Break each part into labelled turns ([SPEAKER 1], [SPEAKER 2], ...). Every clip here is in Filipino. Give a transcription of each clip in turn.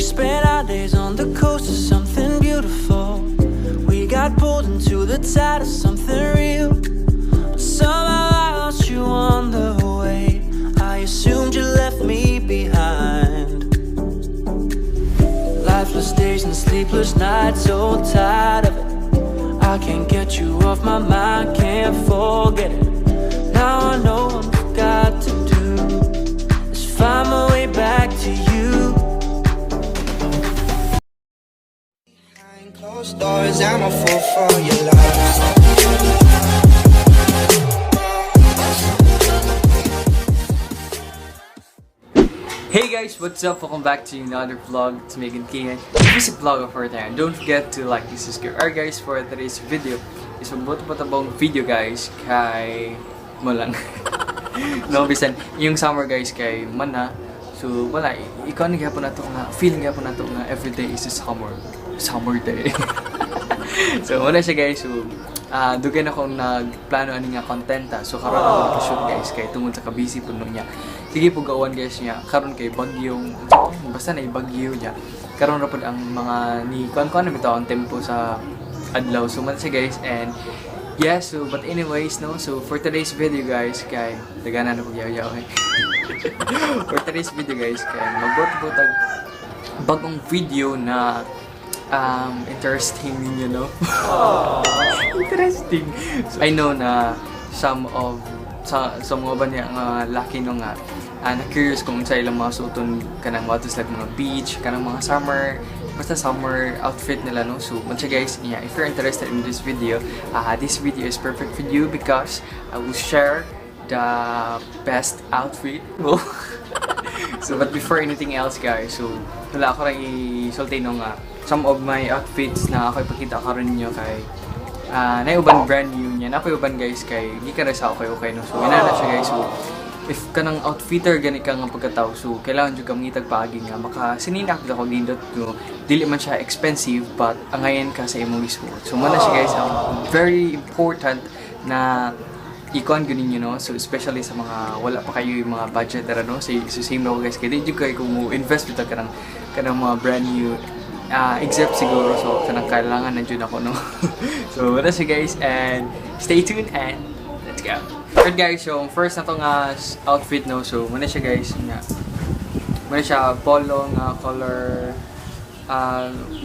[SPEAKER 1] spent our days on the coast of something beautiful. We got pulled into the tide of something real. But somehow I lost you on the way. I assumed you left me behind. Lifeless days and sleepless nights, so tired of it. I can't get you off my mind, can't forget it. Now I know what I've got to do is find my way back to you. Behind closed doors, I'm a fool for your love.
[SPEAKER 2] Hey guys, what's up? Welcome back to another vlog. It's Megan Kian. This is a vlog of our time. Don't forget to like and subscribe. Alright guys, for today's video is magbuto-butabong video guys kay mo lang. No, bisan yung summer guys kay mana. So wala, ikaw nagihapon na to nga, feeling gihapon na to nga everyday is a summer day. So wala siya guys. So dugan akong nagplano ani nga kontenta. So karon ako nag-shoot guys kay tungod sa kabisi puno niya. Sige po gawan guys niya. Karon kay bagyong basta na bagyo niya. Karon ra pud ang mga ni kuan-kuan na bitaw ang tempo sa adlaw. So man siya guys, and yeah, so but anyways no. So for today's video guys kay daganan ako yaw-yaw eh. For today's video guys kay magbot-botag bagong video na interesting ninyo, no? Interesting. So, I know na some mga ba niya nga laki no nga na-curious kung sa ilang mga suoton kanang watos like mga beach, kanang mga basta summer outfit nila, no? So, once guys, yeah, if you're interested in this video is perfect for you because I will share the best outfit. So, but before anything else guys, so wala ako rin isulti no nga some of my outfits na ako ipakita karon ninyo kay naiuban brand new niya. Napayuban guys kay di ka rin sa okay no. So inana siya guys. So if kanang outfitter gani ka nga pagkatao, so kailangan jud ka mangitag paagi nga maka sininak ako nindot no. Dili man siya expensive but angayan ka sa imong isuot. So muna siya guys ang very important na ikon ganin you know. So especially sa mga wala pa kayo yung mga budget no. So same no guys kay di jud kay kung mo invest bitaw kanang mga brand new except siguro, so kanang kailangan na dyan ako, no? So wala siya guys, and stay tuned and let's go! Alright guys, so first na to nga outfit, no? So muna siya guys, muna siya polo nga color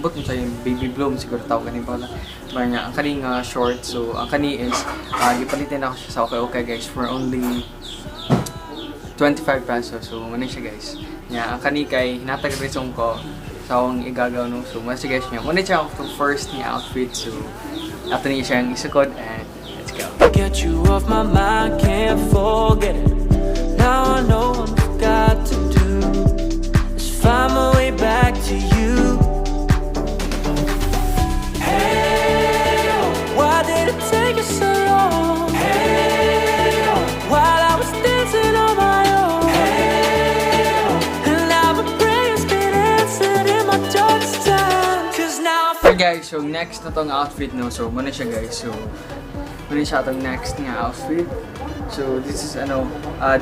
[SPEAKER 2] but mo siya yung baby bloom, siguro tawag kanin pala. Ang kaning short, so ang kani is gipalitin ako siya sa okay guys for only 25 pesos. So muna siya guys. Ang kani kay hinatag-resong ko sa akong igagaw no. So muna siya guys niya. Muna siya ako first niya outfit. So after niya siyang isukod and let's go.
[SPEAKER 1] Get you off my mind, can't forget it. Now I know what I've got to do is find my way back to you. Hey, why did it take you so long? Hey, while I was dancing on my own. Hey, and now my prayers been answered in my darkest time. Cause now
[SPEAKER 2] So guys, so next na tong outfit no. So muna siya guys. So muna siya tong next nga outfit. So this is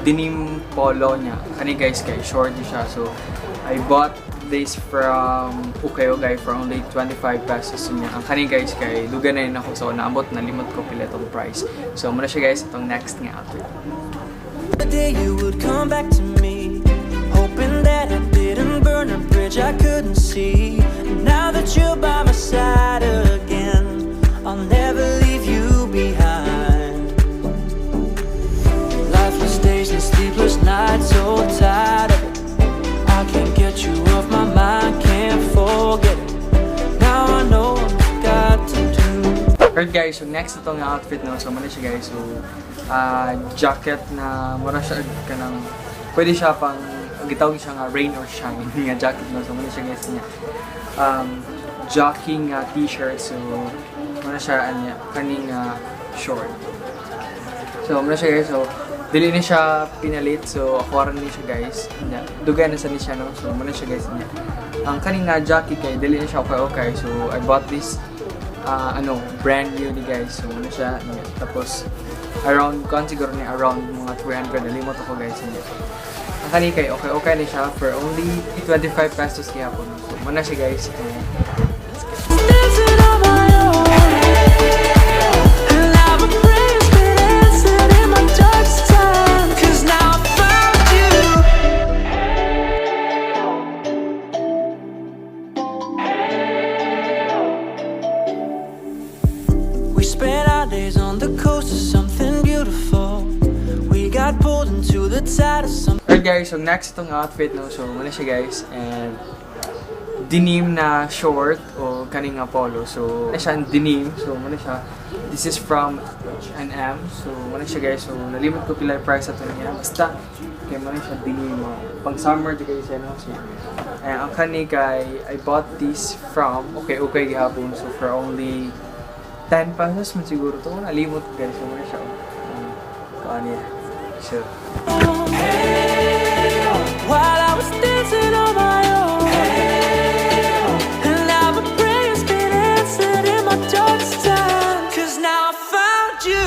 [SPEAKER 2] denim polo niya. Kani guys kay short siya. So I bought this from Ukay-Ukay for only 25 pesos niya. Ang kani guys kay duga na yun ako. So naabot na limot ko pila itong price. So muna siya guys itong next nga outfit.
[SPEAKER 1] the day you would come back to me, hoping that I didn't burn a bridge I couldn't see. And now that you're by my side again, I'll never leave you behind. Lifeless days and sleepless nights, so tired of it. I can't get you off my mind, can't forget it. Now I know what I've got to do.
[SPEAKER 2] Alright guys, so next na itong outfit no. So muna siya guys. So jacket na mura siya kanang pwede siya pang gitawag siya nga rain or shine nga jacket no. So muna siya guys niya jogging t-shirt. So muna siya kaning short. So muna siya guys. So dili ni siya pinalit. So ako rin ni siya guys. Dugay na sa ni siya no. So muna siya guys niya. Ang kaning jacket kay dili ni siya okay. So I bought this brand new ni guys. So muna siya tapos around siguro ni around mga 300 na limot ako guys niya. ang kani kay okay na siya for only 25 pesos kaya po. So, muna siya guys. And
[SPEAKER 1] Dancing on my own. And now my prayers been answered in my darkest time. 'Cause now I found you. We spent our days on the coast of something beautiful. We got pulled into the tide of something.
[SPEAKER 2] alright guys, so next itong outfit no. So muna siya guys. And denim na short o kaning nga polo. So muna siya denim. So muna siya. This is from H&M. So muna siya guys. So nalimot ko pila yung price ato niya. Basta kaya muna siya denim. Pang summer di guys yan. No? So, ang kani kay I bought this from okay gihapon. So for only 10 pesos man siguro to. Nalimot ko guys. So muna siya. Kaan niya. So
[SPEAKER 1] While I was dancing on my own. And now my prayers been answered in my darkest time. 'Cause now I found you.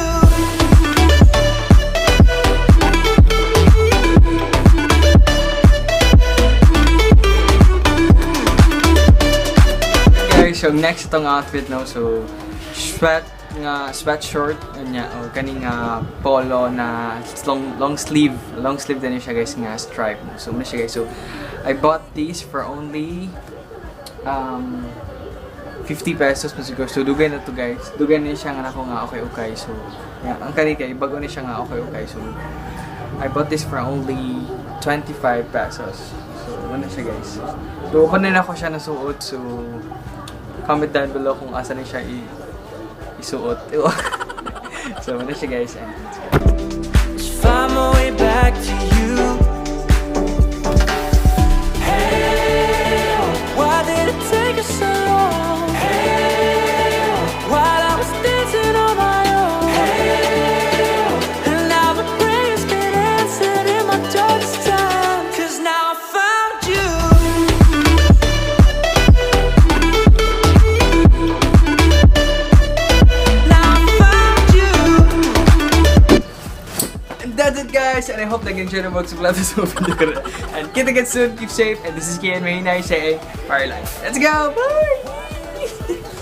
[SPEAKER 2] guys, so next itong outfit no. So sweatshirt niya o kaning polo na long sleeve din siya guys nga stripe. So muna siya guys. So I bought these for only 50 pesos mo siguro. So dugay na to guys. Dugay na siya nga ako nga okay. So yeah, ang kani kay bago na siya nga okay. So I bought this for only 25 pesos. So muna siya guys. So open na ako siya nasuot. So comment down below kung asa na siya isuot. So muna siya guys. And
[SPEAKER 1] Just find my way back to you. Hey, why did it take us so long? Hey, while I was dancing on my own. Hey, and now my prayers been answered in my darkest time. 'Cause now I found you. Now I found you.
[SPEAKER 2] And that's it guys, and I hope nag-enjoy na mag-subscribe sa video ko. And kita-kits soon, keep safe, and this is Kian Mahina saying, Fire Life. Let's go! Bye!